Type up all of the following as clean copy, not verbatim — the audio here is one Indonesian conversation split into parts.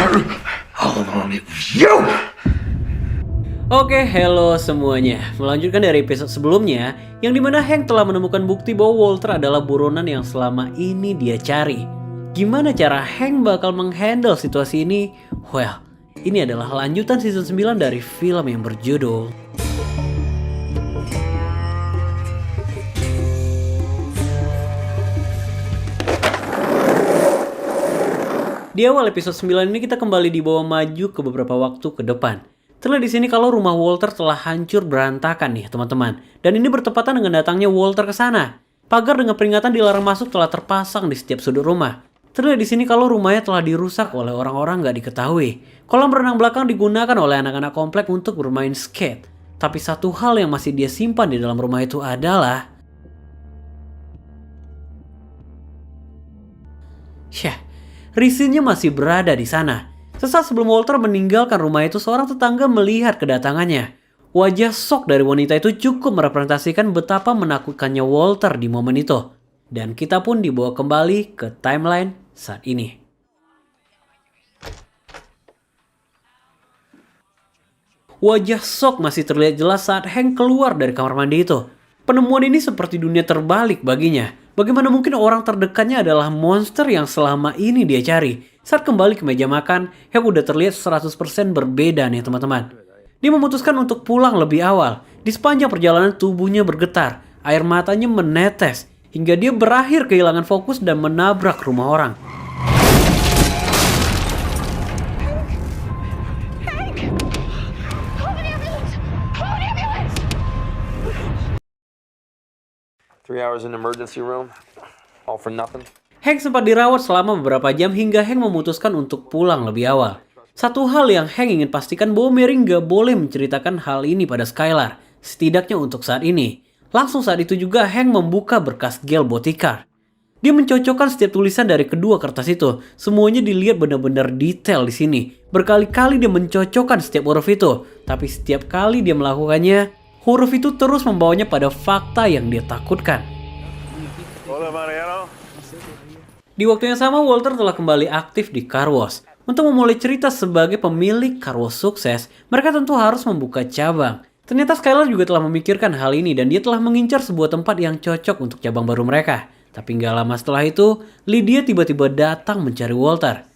All along it was you! Oke, hello semuanya. Melanjutkan dari episode sebelumnya, yang dimana Hank telah menemukan bukti bahwa Walter adalah buronan yang selama ini dia cari. Gimana cara Hank bakal menghandle situasi ini? Well, ini adalah lanjutan season 9 dari film yang berjudul Di awal episode 9 ini kita kembali dibawa maju ke beberapa waktu ke depan. Terlihat di sini kalau rumah Walter telah hancur berantakan nih teman-teman. Dan ini bertepatan dengan datangnya Walter ke sana. Pagar dengan peringatan dilarang masuk telah terpasang di setiap sudut rumah. Terlihat di sini kalau rumahnya telah dirusak oleh orang-orang nggak diketahui. Kolam renang belakang digunakan oleh anak-anak komplek untuk bermain skate. Tapi satu hal yang masih dia simpan di dalam rumah itu adalah Risinnya masih berada di sana. Sesaat sebelum Walter meninggalkan rumah itu, seorang tetangga melihat kedatangannya. Wajah shock dari wanita itu cukup merepresentasikan betapa menakutkannya Walter di momen itu. Dan kita pun dibawa kembali ke timeline saat ini. Wajah shock masih terlihat jelas saat Hank keluar dari kamar mandi itu. Penemuan ini seperti dunia terbalik baginya. Bagaimana mungkin orang terdekatnya adalah monster yang selama ini dia cari? Saat kembali ke meja makan, Hank udah terlihat 100% berbeda nih teman-teman. Dia memutuskan untuk pulang lebih awal. Di sepanjang perjalanan tubuhnya bergetar, air matanya menetes, hingga dia berakhir kehilangan fokus dan menabrak rumah orang. Hank! Call an ambulance! Call an ambulance! 3 hours in emergency room, all for nothing. Hank sempat dirawat selama beberapa jam hingga Hank memutuskan untuk pulang lebih awal. Satu hal yang Hank ingin pastikan bahwa Mary nggak boleh menceritakan hal ini pada Skylar, setidaknya untuk saat ini. Langsung saat itu juga Hank membuka berkas gel bodyguard. Dia mencocokkan setiap tulisan dari kedua kertas itu. Semuanya dilihat benar-benar detail di sini. Berkali-kali dia mencocokkan setiap huruf itu, tapi setiap kali dia melakukannya, huruf itu terus membawanya pada fakta yang dia takutkan. Di waktu yang sama, Walter telah kembali aktif di car wash. Untuk memulai cerita sebagai pemilik car wash sukses, mereka tentu harus membuka cabang. Ternyata Skylar juga telah memikirkan hal ini dan dia telah mengincar sebuah tempat yang cocok untuk cabang baru mereka. Tapi nggak lama setelah itu, Lydia tiba-tiba datang mencari Walter.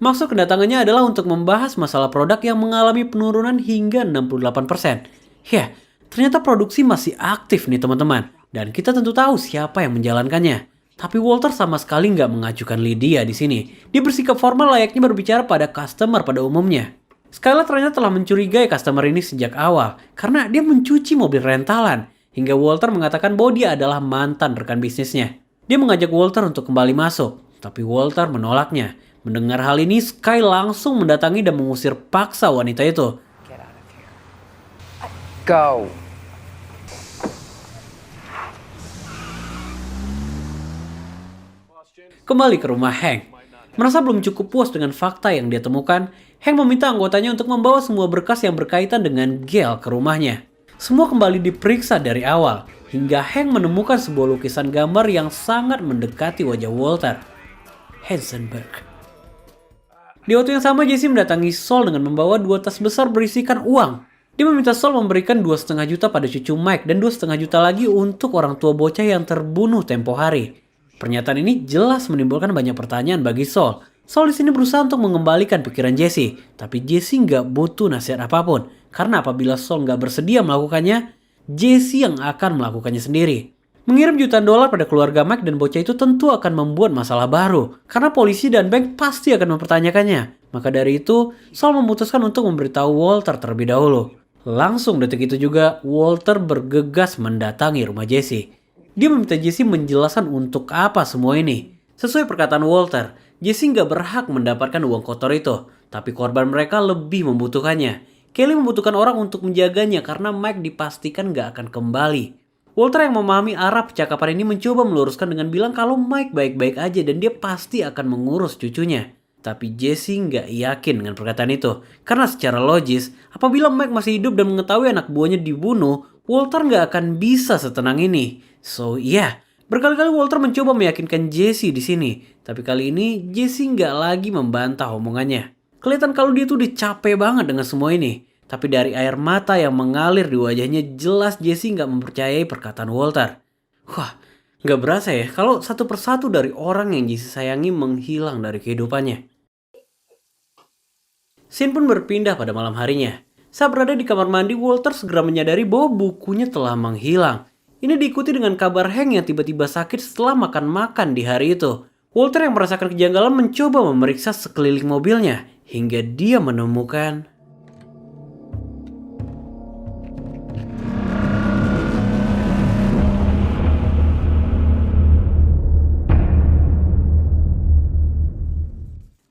Maksud kedatangannya adalah untuk membahas masalah produk yang mengalami penurunan hingga 68%. Ya, ternyata produksi masih aktif nih teman-teman. Dan kita tentu tahu siapa yang menjalankannya. Tapi Walter sama sekali nggak mengajukan Lydia di sini. Dia bersikap formal layaknya berbicara pada customer pada umumnya. Skylar ternyata telah mencurigai customer ini sejak awal. Karena dia mencuci mobil rentalan. Hingga Walter mengatakan bahwa dia adalah mantan rekan bisnisnya. Dia mengajak Walter untuk kembali masuk. Tapi Walter menolaknya. Mendengar hal ini, Sky langsung mendatangi dan mengusir paksa wanita itu. Go. Kembali ke rumah Hank. Merasa belum cukup puas dengan fakta yang dia temukan, Hank meminta anggotanya untuk membawa semua berkas yang berkaitan dengan gel ke rumahnya. Semua kembali diperiksa dari awal, hingga Hank menemukan sebuah lukisan gambar yang sangat mendekati wajah Walter. Heisenberg. Di waktu yang sama, Jesse mendatangi Saul dengan membawa 2 tas besar berisikan uang. Dia meminta Saul memberikan 2,5 juta pada cucu Mike dan 2,5 juta lagi untuk orang tua bocah yang terbunuh tempo hari. Pernyataan ini jelas menimbulkan banyak pertanyaan bagi Saul. Saul di sini berusaha untuk mengembalikan pikiran Jesse, tapi Jesse nggak butuh nasihat apapun. Karena apabila Saul nggak bersedia melakukannya, Jesse yang akan melakukannya sendiri. Mengirim jutaan dolar pada keluarga Mike dan bocah itu tentu akan membuat masalah baru, karena polisi dan bank pasti akan mempertanyakannya. Maka dari itu, Saul memutuskan untuk memberitahu Walter terlebih dahulu. Langsung detik itu juga, Walter bergegas mendatangi rumah Jesse. Dia meminta Jesse menjelaskan untuk apa semua ini. Sesuai perkataan Walter, Jesse nggak berhak mendapatkan uang kotor itu, tapi korban mereka lebih membutuhkannya. Kelly membutuhkan orang untuk menjaganya karena Mike dipastikan nggak akan kembali. Walter yang memahami arah percakapan ini mencoba meluruskan dengan bilang kalau Mike baik-baik aja dan dia pasti akan mengurus cucunya. Tapi Jesse nggak yakin dengan perkataan itu. Karena secara logis, apabila Mike masih hidup dan mengetahui anak buahnya dibunuh, Walter nggak akan bisa setenang ini. So yeah, berkali-kali Walter mencoba meyakinkan Jesse di sini. Tapi kali ini Jesse nggak lagi membantah omongannya. Kelihatan kalau dia tuh udah capek banget dengan semua ini. Tapi dari air mata yang mengalir di wajahnya jelas Jesse nggak mempercayai perkataan Walter. Wah, nggak berasa ya kalau satu persatu dari orang yang Jesse sayangi menghilang dari kehidupannya. Scene pun berpindah pada malam harinya. Saat berada di kamar mandi, Walter segera menyadari bahwa bukunya telah menghilang. Ini diikuti dengan kabar Hank yang tiba-tiba sakit setelah makan-makan di hari itu. Walter yang merasakan kejanggalan mencoba memeriksa sekeliling mobilnya hingga dia menemukan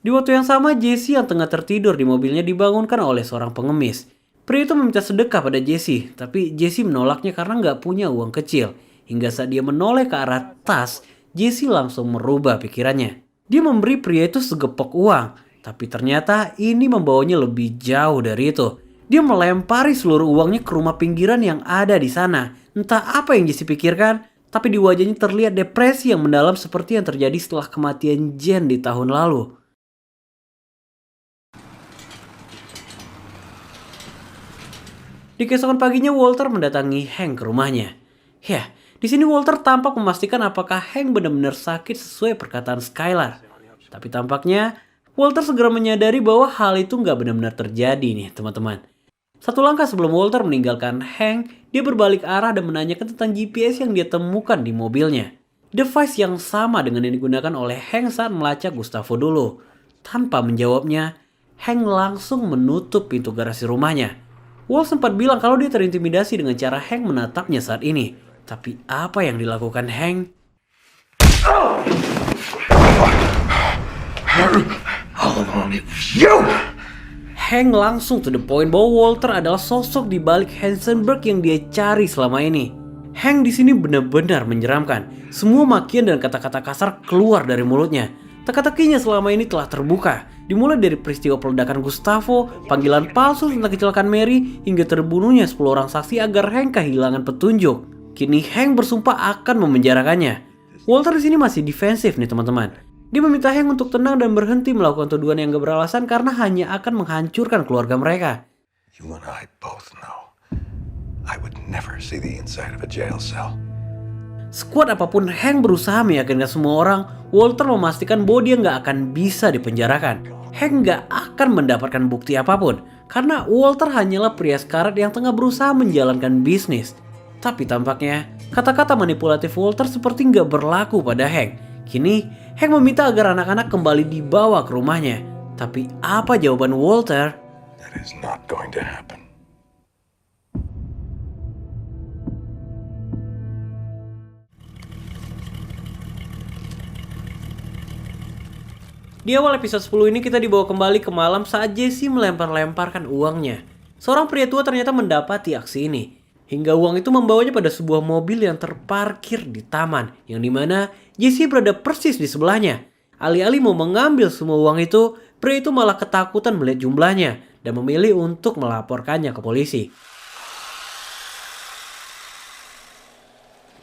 di waktu yang sama, Jesse yang tengah tertidur di mobilnya dibangunkan oleh seorang pengemis. Pria itu meminta sedekah pada Jesse, tapi Jesse menolaknya karena nggak punya uang kecil. Hingga saat dia menoleh ke arah tas, Jesse langsung merubah pikirannya. Dia memberi pria itu segepok uang, tapi ternyata ini membawanya lebih jauh dari itu. Dia melempari seluruh uangnya ke rumah pinggiran yang ada di sana. Entah apa yang Jesse pikirkan, tapi di wajahnya terlihat depresi yang mendalam seperti yang terjadi setelah kematian Jen di tahun lalu. Di keesokan paginya Walter mendatangi Hank ke rumahnya. Ya, di sini Walter tampak memastikan apakah Hank benar-benar sakit sesuai perkataan Skylar. Tapi tampaknya Walter segera menyadari bahwa hal itu nggak benar-benar terjadi nih teman-teman. Satu langkah sebelum Walter meninggalkan Hank, dia berbalik arah dan menanyakan tentang GPS yang dia temukan di mobilnya. Device yang sama dengan yang digunakan oleh Hank saat melacak Gustavo dulu. Tanpa menjawabnya, Hank langsung menutup pintu garasi rumahnya. Wall sempat bilang kalau dia terintimidasi dengan cara Hank menatapnya saat ini. Tapi apa yang dilakukan Hank? All along it was you! Hank langsung to the point bahwa Walter adalah sosok di balik Hansenberg yang dia cari selama ini. Hank di sini benar-benar menyeramkan. Semua makian dan kata-kata kasar keluar dari mulutnya. Teka-tekinya selama ini telah terbuka. Dimulai dari peristiwa peledakan Gustavo, panggilan palsu tentang kecelakaan Mary, hingga terbunuhnya 10 orang saksi agar Hank kehilangan petunjuk. Kini Hank bersumpah akan memenjarakannya. Walter di sini masih defensif nih teman-teman. Dia meminta Hank untuk tenang dan berhenti melakukan tuduhan yang gak beralasan karena hanya akan menghancurkan keluarga mereka. You and I both know I would never see the inside of a jail cell. Sekuat apapun Hank berusaha meyakinkan semua orang, Walter memastikan bahwa dia nggak akan bisa dipenjarakan. Hank nggak akan mendapatkan bukti apapun, karena Walter hanyalah pria sekarat yang tengah berusaha menjalankan bisnis. Tapi tampaknya, kata-kata manipulatif Walter seperti nggak berlaku pada Hank. Kini, Hank meminta agar anak-anak kembali dibawa ke rumahnya. Tapi apa jawaban Walter? That is not going to happen. Di awal episode 10 ini kita dibawa kembali ke malam saat Jesse melempar-lemparkan uangnya. Seorang pria tua ternyata mendapati aksi ini. Hingga uang itu membawanya pada sebuah mobil yang terparkir di taman. Yang dimana Jesse berada persis di sebelahnya. Alih-alih mau mengambil semua uang itu, pria itu malah ketakutan melihat jumlahnya. Dan memilih untuk melaporkannya ke polisi.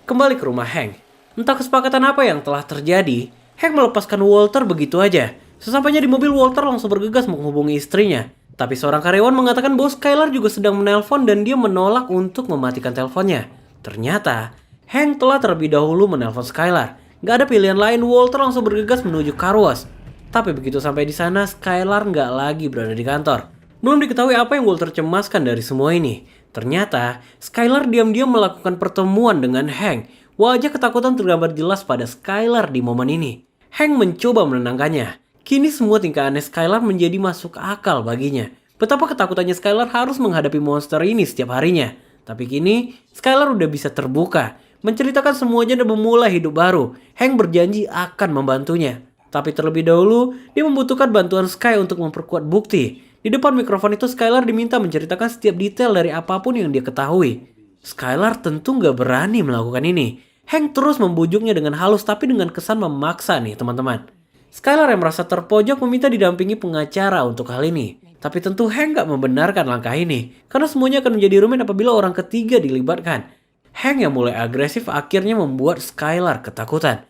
Kembali ke rumah Hank. Entah kesepakatan apa yang telah terjadi, Hank melepaskan Walter begitu aja. Sesampainya di mobil, Walter langsung bergegas menghubungi istrinya. Tapi seorang karyawan mengatakan bahwa Skylar juga sedang menelpon dan dia menolak untuk mematikan teleponnya. Ternyata, Hank telah terlebih dahulu menelpon Skylar. Gak ada pilihan lain, Walter langsung bergegas menuju car wash. Tapi begitu sampai di sana, Skylar gak lagi berada di kantor. Belum diketahui apa yang Walter cemaskan dari semua ini. Ternyata, Skylar diam-diam melakukan pertemuan dengan Hank. Wajah ketakutan tergambar jelas pada Skylar di momen ini. Hank mencoba menenangkannya. Kini semua tingkah aneh Skylar menjadi masuk akal baginya. Betapa ketakutannya Skylar harus menghadapi monster ini setiap harinya. Tapi kini, Skylar udah bisa terbuka, menceritakan semuanya dan memulai hidup baru. Hank berjanji akan membantunya. Tapi terlebih dahulu, dia membutuhkan bantuan Sky untuk memperkuat bukti. Di depan mikrofon itu, Skylar diminta menceritakan setiap detail dari apapun yang dia ketahui. Skylar tentu gak berani melakukan ini. Hank terus membujuknya dengan halus tapi dengan kesan memaksa nih teman-teman. Skylar yang merasa terpojok meminta didampingi pengacara untuk hal ini. Tapi tentu Hank gak membenarkan langkah ini. Karena semuanya akan menjadi rumit apabila orang ketiga dilibatkan. Hank yang mulai agresif akhirnya membuat Skylar ketakutan.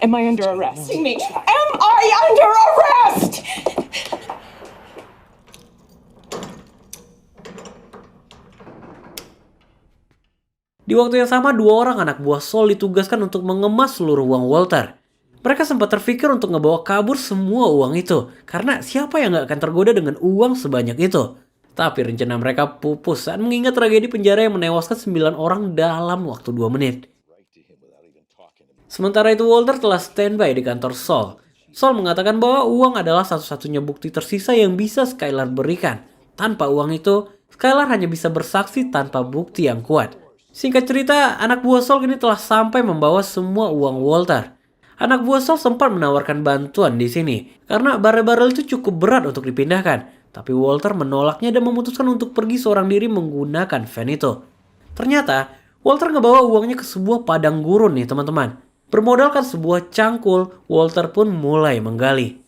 Am I under arrest? Am I under arrest? Di waktu yang sama, 2 orang anak buah Saul ditugaskan untuk mengemas seluruh uang Walter. Mereka sempat terpikir untuk ngebawa kabur semua uang itu, karena siapa yang gak akan tergoda dengan uang sebanyak itu. Tapi rencana mereka pupus saat mengingat tragedi penjara yang menewaskan 9 orang dalam waktu 2 menit. Sementara itu Walter telah standby di kantor Saul. Saul mengatakan bahwa uang adalah satu-satunya bukti tersisa yang bisa Skylar berikan. Tanpa uang itu, Skylar hanya bisa bersaksi tanpa bukti yang kuat. Singkat cerita, anak buah Saul kini telah sampai membawa semua uang Walter. Anak buah Saul sempat menawarkan bantuan di sini karena barel-barel itu cukup berat untuk dipindahkan. Tapi Walter menolaknya dan memutuskan untuk pergi seorang diri menggunakan van itu. Ternyata, Walter ngebawa uangnya ke sebuah padang gurun nih teman-teman. Bermodalkan sebuah cangkul, Walter pun mulai menggali.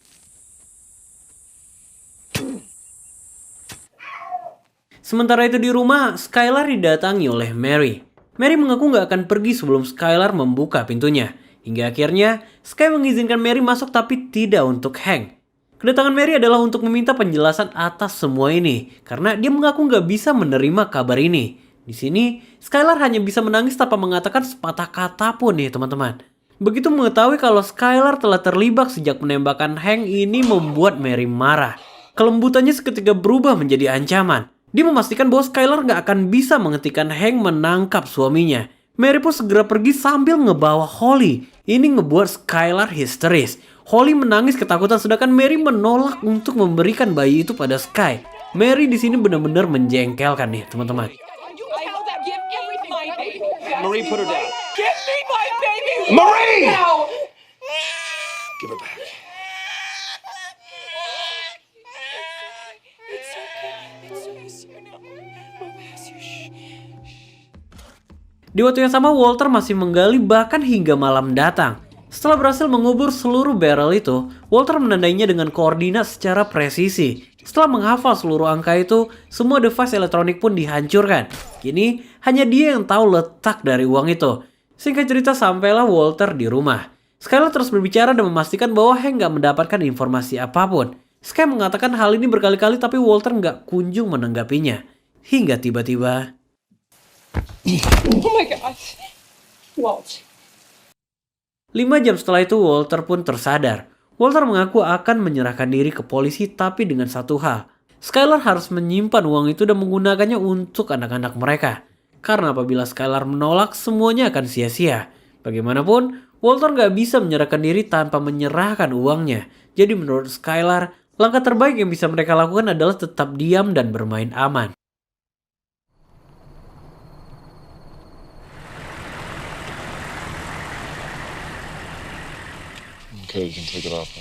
Sementara itu di rumah, Skylar didatangi oleh Mary. Mary mengaku gak akan pergi sebelum Skylar membuka pintunya. Hingga akhirnya, Sky mengizinkan Mary masuk tapi tidak untuk Hank. Kedatangan Mary adalah untuk meminta penjelasan atas semua ini, karena dia mengaku gak bisa menerima kabar ini. Di sini, Skylar hanya bisa menangis tanpa mengatakan sepatah kata pun nih teman-teman. Begitu mengetahui kalau Skylar telah terlibat sejak penembakan Hank ini membuat Mary marah. Kelembutannya seketika berubah menjadi ancaman. Dia memastikan bahwa Skylar gak akan bisa menghentikan Hank menangkap suaminya. Mary pun segera pergi sambil ngebawa Holly. Ini ngebuat Skylar histeris. Holly menangis ketakutan sedangkan Mary menolak untuk memberikan bayi itu pada Sky. Mary di sini benar-benar menjengkelkan nih teman-teman. Marie, put her down. Give me my baby! Marie! Now! Give her back. It's okay. It's easier now. Mama has you. Di waktu yang sama Walter masih menggali bahkan hingga malam datang. Setelah berhasil mengubur seluruh barrel itu, Walter menandainya dengan koordinat secara presisi. Setelah menghafal seluruh angka itu, semua device elektronik pun dihancurkan. Kini, hanya dia yang tahu letak dari uang itu. Singkat cerita, sampailah Walter di rumah. Skylar terus berbicara dan memastikan bahwa Hank gak mendapatkan informasi apapun. Sky mengatakan hal ini berkali-kali tapi Walter gak kunjung menanggapinya. Hingga tiba-tiba... Oh my gosh. Walt. 5 jam setelah itu Walter pun tersadar. Walter mengaku akan menyerahkan diri ke polisi tapi dengan satu hal. Skylar harus menyimpan uang itu dan menggunakannya untuk anak-anak mereka. Karena apabila Skylar menolak, semuanya akan sia-sia. Bagaimanapun, Walter gak bisa menyerahkan diri tanpa menyerahkan uangnya. Jadi menurut Skylar, langkah terbaik yang bisa mereka lakukan adalah tetap diam dan bermain aman. Okay, you can take it off.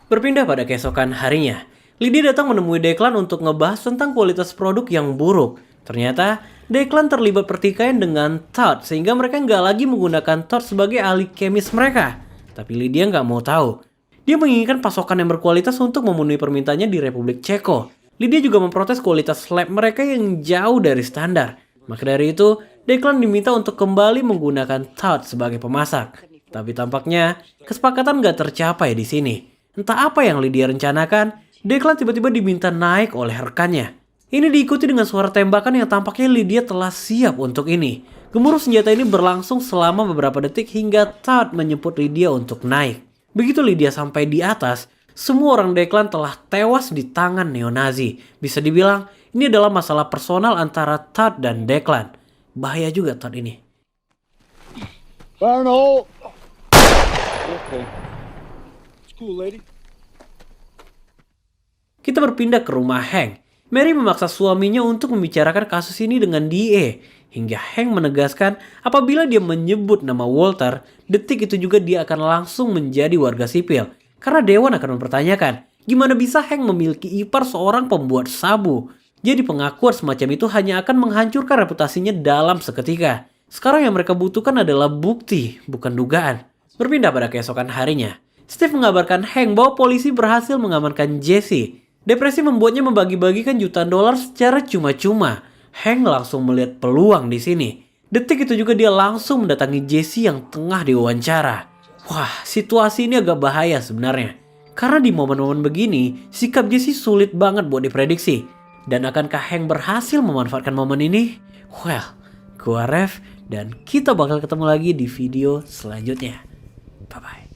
Berpindah pada keesokan harinya, Lydia datang menemui Declan untuk ngebahas tentang kualitas produk yang buruk. Ternyata, Declan terlibat pertikaian dengan Todd sehingga mereka nggak lagi menggunakan Todd sebagai ahli kemis mereka. Tapi Lydia nggak mau tahu. Dia menginginkan pasokan yang berkualitas untuk memenuhi permintaannya di Republik Ceko. Lydia juga memprotes kualitas lab mereka yang jauh dari standar. Maka dari itu, Declan diminta untuk kembali menggunakan Todd sebagai pemasak. Tapi tampaknya kesepakatan gak tercapai di sini. Entah apa yang Lydia rencanakan, Declan tiba-tiba diminta naik oleh rekannya. Ini diikuti dengan suara tembakan yang tampaknya Lydia telah siap untuk ini. Gemuruh senjata ini berlangsung selama beberapa detik hingga Todd menjemput Lydia untuk naik. Begitu Lydia sampai di atas, semua orang Declan telah tewas di tangan neo-Nazi. Bisa dibilang, ini adalah masalah personal antara Todd dan Declan. Bahaya juga Todd ini. Arnold! Okay. It's cool, lady. Kita berpindah ke rumah Hank. Mary memaksa suaminya untuk membicarakan kasus ini dengan DA. Hingga Hank menegaskan apabila dia menyebut nama Walter, detik itu juga dia akan langsung menjadi warga sipil. Karena Dewan akan mempertanyakan, gimana bisa Hank memiliki ipar seorang pembuat sabu? Jadi pengakuan semacam itu hanya akan menghancurkan reputasinya dalam seketika. Sekarang yang mereka butuhkan adalah bukti, bukan dugaan. Berpindah pada keesokan harinya, Steve mengabarkan Hank bahwa polisi berhasil mengamankan Jesse. Depresi membuatnya membagi-bagikan jutaan dolar secara cuma-cuma. Hank langsung melihat peluang di sini. Detik itu juga dia langsung mendatangi Jesse yang tengah diwawancara. Wah, situasi ini agak bahaya sebenarnya. Karena di momen-momen begini, sikap Jesse sulit banget buat diprediksi. Dan akankah Hank berhasil memanfaatkan momen ini? Well, Gua Rev, dan kita bakal ketemu lagi di video selanjutnya. Bye-bye.